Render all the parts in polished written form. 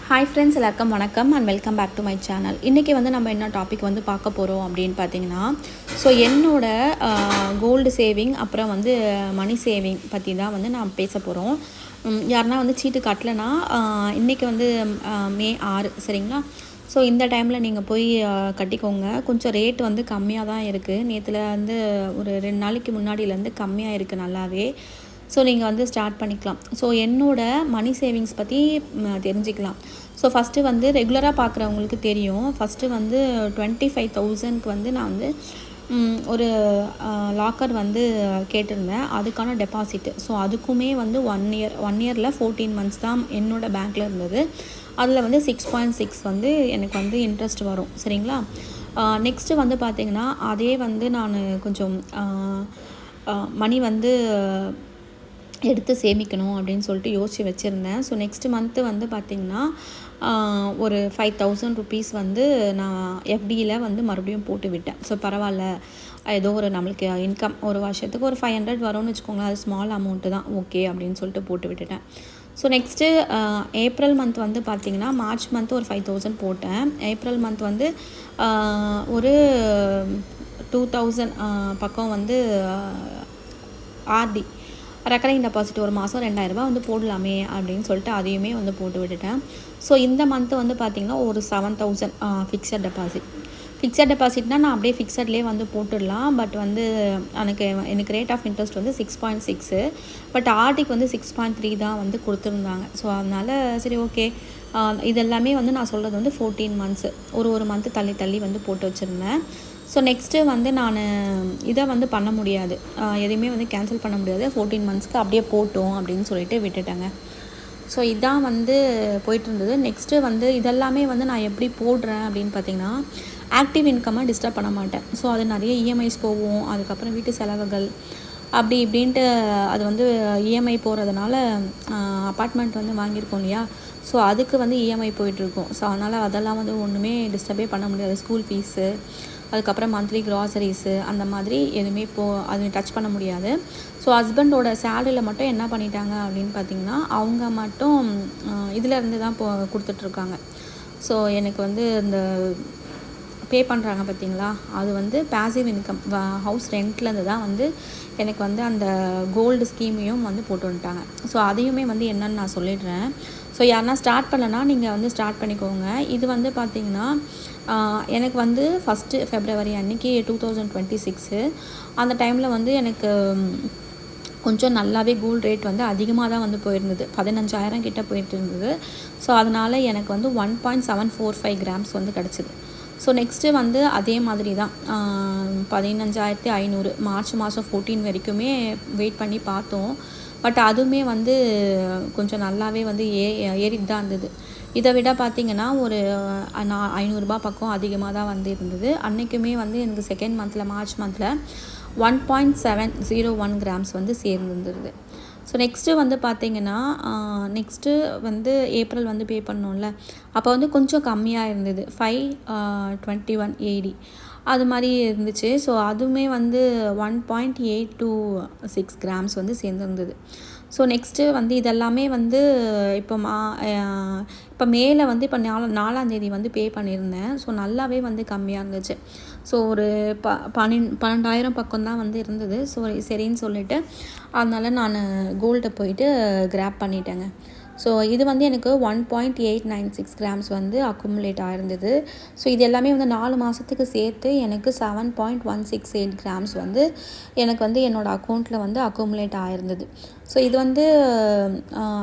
Hi friends, எல்லாருக்கும் வணக்கம் and welcome back to my channel. இன்றைக்கி வந்து நம்ம என்ன டாபிக் வந்து பார்க்க போகிறோம் அப்படின்னு பார்த்தீங்கன்னா, ஸோ என்னோட கோல்டு சேவிங் அப்புறம் வந்து மணி சேவிங் பற்றி தான் வந்து நான் பேச போகிறோம். யாருன்னா வந்து சீட்டு கட்டலைன்னா இன்றைக்கி வந்து மே 6 சரிங்களா. ஸோ இந்த டைமில் நீங்கள் போய் கட்டிக்கோங்க. கொஞ்சம் ரேட் வந்து கம்மியாக தான் இருக்குது. நேற்றுல வந்து ஒரு 2 நாளைக்கு முன்னாடியிலேருந்து கம்மியாக இருக்குது நல்லாவே. ஸோ நீங்கள் வந்து ஸ்டார்ட் பண்ணிக்கலாம். ஸோ என்னோடய மணி சேவிங்ஸ் பற்றி தெரிஞ்சுக்கலாம். ஸோ ஃபஸ்ட்டு வந்து ரெகுலராக பார்க்குறவங்களுக்கு தெரியும். ஃபஸ்ட்டு வந்து 25,000க்கு வந்து நான் வந்து ஒரு லாக்கர் வந்து கேட்டிருந்தேன். அதுக்கான டெபாசிட்டு. ஸோ அதுக்குமே வந்து 1 இயரில் 14 மந்த்ஸ் தான் என்னோடய பேங்க்கில் இருந்தது. அதில் வந்து 6.6 வந்து எனக்கு வந்து இன்ட்ரெஸ்ட் வரும் சரிங்களா. நெக்ஸ்ட்டு வந்து பார்த்திங்கன்னா, அதே வந்து நான் கொஞ்சம் மணி வந்து எடுத்து சேமிக்கணும் அப்படின்னு சொல்லிட்டு யோசித்து வச்சுருந்தேன். ஸோ நெக்ஸ்ட் மந்த்து வந்து பார்த்திங்கன்னா ஒரு 5,000 ருபீஸ் வந்து நான் எஃப்டியில் வந்து மறுபடியும் போட்டு விட்டேன். ஸோ பரவாயில்ல, ஏதோ ஒரு நம்மளுக்கு இன்கம் ஒரு வருஷத்துக்கு ஒரு 500 வரும்னு வச்சுக்கோங்களேன். அது ஸ்மால் அமௌண்ட்டு தான், ஓகே அப்படின்னு சொல்லிட்டு போட்டு விட்டுட்டேன். ஸோ நெக்ஸ்ட்டு ஏப்ரல் மந்த் வந்து பார்த்திங்கன்னா, மார்ச் மந்த்து ஒரு 5,000 போட்டேன். ஏப்ரல் மந்த் வந்து ஒரு 2,000 பக்கம் வந்து ஆர்டி ரெக்கரிங் டெபாசிட் ஒரு மாதம் 2,000 வந்து போடலாமே அப்படின்னு சொல்லிட்டு அதையுமே வந்து போட்டு விட்டுட்டேன். ஸோ இந்த மந்த்து வந்து பார்த்திங்கன்னா ஒரு 7,000 ஃபிக்ஸட் டெபாசிட்னால் நான் அப்படியே ஃபிக்ஸட்லேயே வந்து போட்டுடலாம். பட் வந்து எனக்கு ரேட் ஆஃப் இன்ட்ரெஸ்ட் வந்து 6.6, பட் ஆர்டிக்கு வந்து 6.3 தான் வந்து கொடுத்துருந்தாங்க. ஸோ அதனால் சரி ஓகே, இதெல்லாமே வந்து நான் சொல்கிறது வந்து 14 மந்த்ஸு ஒரு மந்த்து தள்ளி வந்து போட்டு வச்சுருந்தேன். ஸோ நெக்ஸ்ட்டு வந்து நான் இதை வந்து பண்ண முடியாது, எதையுமே வந்து கேன்சல் பண்ண முடியாது. 14 மந்த்ஸ்க்கு அப்படியே போட்டோம் அப்படின்னு சொல்லிட்டு விட்டுட்டேங்க. ஸோ இதான் வந்து போயிட்டுருந்தது. நெக்ஸ்ட்டு வந்து இதெல்லாமே வந்து நான் எப்படி போடுறேன் அப்படின்னு பார்த்திங்கன்னா, ஆக்டிவ் இன்கம்மை டிஸ்டர்ப் பண்ண மாட்டேன். ஸோ அது நிறைய இஎம்ஐஸ் போகும், அதுக்கப்புறம் வீட்டு செலவுகள் அப்படி இப்படின்ட்டு அது வந்து இஎம்ஐ போகிறதுனால அப்பார்ட்மெண்ட் வந்து வாங்கியிருக்கோம் இல்லையா. ஸோ அதுக்கு வந்து இஎம்ஐ போயிட்டுருக்கும். ஸோ அதெல்லாம் வந்து ஒன்றுமே டிஸ்டர்பே பண்ண முடியாது. ஸ்கூல் ஃபீஸு, அதுக்கப்புறம் மந்த்லி க்ராசரிஸு அந்த மாதிரி எதுவுமே அது டச் பண்ண முடியாது. ஸோ ஹஸ்பண்டோட சேலரியில் மட்டும் என்ன பண்ணிட்டாங்க அப்படின்னு பார்த்திங்கன்னா, அவங்க மட்டும் இதிலேருந்து தான் கொடுத்துட்ருக்காங்க. ஸோ எனக்கு வந்து இந்த பே பண்ணுறாங்க பார்த்திங்களா, அது வந்து பேசிவ் இன்கம், ஹவுஸ் ரெண்ட்லேருந்து தான் வந்து எனக்கு வந்து அந்த கோல்டு ஸ்கீமையும் வந்து போட்டு வந்துட்டாங்க. ஸோ அதையுமே வந்து என்னென்னு நான் சொல்லிடுறேன். ஸோ யாருன்னா ஸ்டார்ட் பண்ணலன்னா நீங்கள் வந்து ஸ்டார்ட் பண்ணிக்கோங்க. இது வந்து பார்த்திங்கன்னா எனக்கு வந்து ஃபஸ்ட்டு ஃபெப்ரவரி அன்றைக்கி 2026 அந்த டைமில் வந்து எனக்கு கொஞ்சம் நல்லாவே கோல்டு ரேட் வந்து அதிகமாக தான் வந்து போயிருந்தது. 15,000 கிட்ட போயிட்டு இருந்தது. ஸோ அதனால் எனக்கு வந்து 1.745 கிராம்ஸ் வந்து கிடச்சிது. ஸோ நெக்ஸ்ட்டு வந்து அதே மாதிரி தான் 15,500 மார்ச் மாதம் 14 வரைக்குமே வெயிட் பண்ணி பார்த்தோம். பட் அதுவுமே வந்து கொஞ்சம் நல்லாவே வந்து ஏறிட்டு தான் இருந்தது. இதை விட பார்த்திங்கன்னா ஒரு 500 பக்கம் அதிகமாக தான் வந்து இருந்தது. அன்றைக்குமே வந்து எனக்கு செகண்ட் மந்தில் மார்ச் மந்தில் 1.701 கிராம்ஸ் வந்து சேர்ந்துருந்தது. ஸோ நெக்ஸ்ட்டு வந்து பார்த்திங்கன்னா, நெக்ஸ்ட்டு வந்து ஏப்ரல் வந்து பே பண்ணோம்ல, அப்போ வந்து கொஞ்சம் கம்மியாக இருந்தது. 521.80 அது மாதிரி இருந்துச்சு. ஸோ அதுவுமே வந்து 1.826 கிராம்ஸ் வந்து சேர்ந்துருந்தது. ஸோ நெக்ஸ்ட்டு வந்து இதெல்லாமே வந்து இப்போ மேலே வந்து இப்போ 4ஆம் வந்து பே பண்ணியிருந்தேன். ஸோ நல்லாவே வந்து கம்மியாக இருந்துச்சு. ஸோ ஒரு 12,000 பக்கம் தான் வந்து இருந்தது. ஸோ சரின்னு சொல்லிவிட்டு அதனால் நான் கோல்டை போயிட்டு கிராப் பண்ணிட்டேங்க. ஸோ இது வந்து எனக்கு 1.896 கிராம்ஸ் வந்து அக்குமுலேட் ஆகிருந்தது. ஸோ இது எல்லாமே வந்து 4 மாதத்துக்கு சேர்த்து எனக்கு 7.168 கிராம்ஸ் வந்து எனக்கு வந்து என்னோடய அக்கௌண்ட்டில் வந்து அக்குமுலேட் ஆகிருந்தது. ஸோ இது வந்து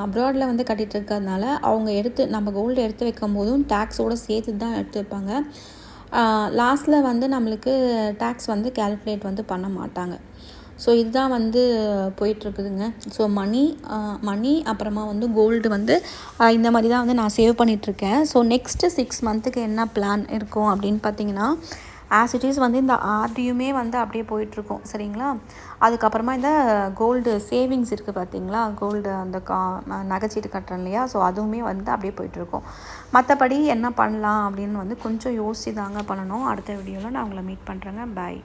அப்ராடில் வந்து கட்டிகிட்டு இருக்கிறதுனால அவங்க நம்ம கோல்டு எடுத்து வைக்கும் போதும் டேக்ஸோடு சேர்த்து தான் எடுத்து வைப்பாங்க. லாஸ்ட்டில் வந்து நம்மளுக்கு டேக்ஸ் வந்து கேல்குலேட் வந்து பண்ண மாட்டாங்க. ஸோ இதுதான் வந்து போயிட்டுருக்குதுங்க. ஸோ மணி அப்புறமா வந்து கோல்டு வந்து இந்த மாதிரி தான் வந்து நான் சேவ் பண்ணிகிட்ருக்கேன். ஸோ நெக்ஸ்ட்டு 6 மந்த்துக்கு என்ன பிளான் இருக்கும் அப்படின்னு பார்த்திங்கன்னா, ஆஸ் இட் இஸ் வந்து இந்த ஆர்டியுமே வந்து அப்படியே போயிட்டுருக்கும் சரிங்களா. அதுக்கப்புறமா இந்த கோல்டு சேவிங்ஸ் இருக்குது பார்த்திங்களா, கோல்டு அந்த நகைச்சீட்டு கட்டுறேன் இல்லையா. ஸோ அதுவுமே வந்து அப்படியே போயிட்டுருக்கும். மற்றபடி என்ன பண்ணலாம் அப்படின்னு வந்து கொஞ்சம் யோசிச்சு தாங்க பண்ணணும். அடுத்த வீடியோவில் நான் உங்களை மீட் பண்ணுறேங்க. பாய்.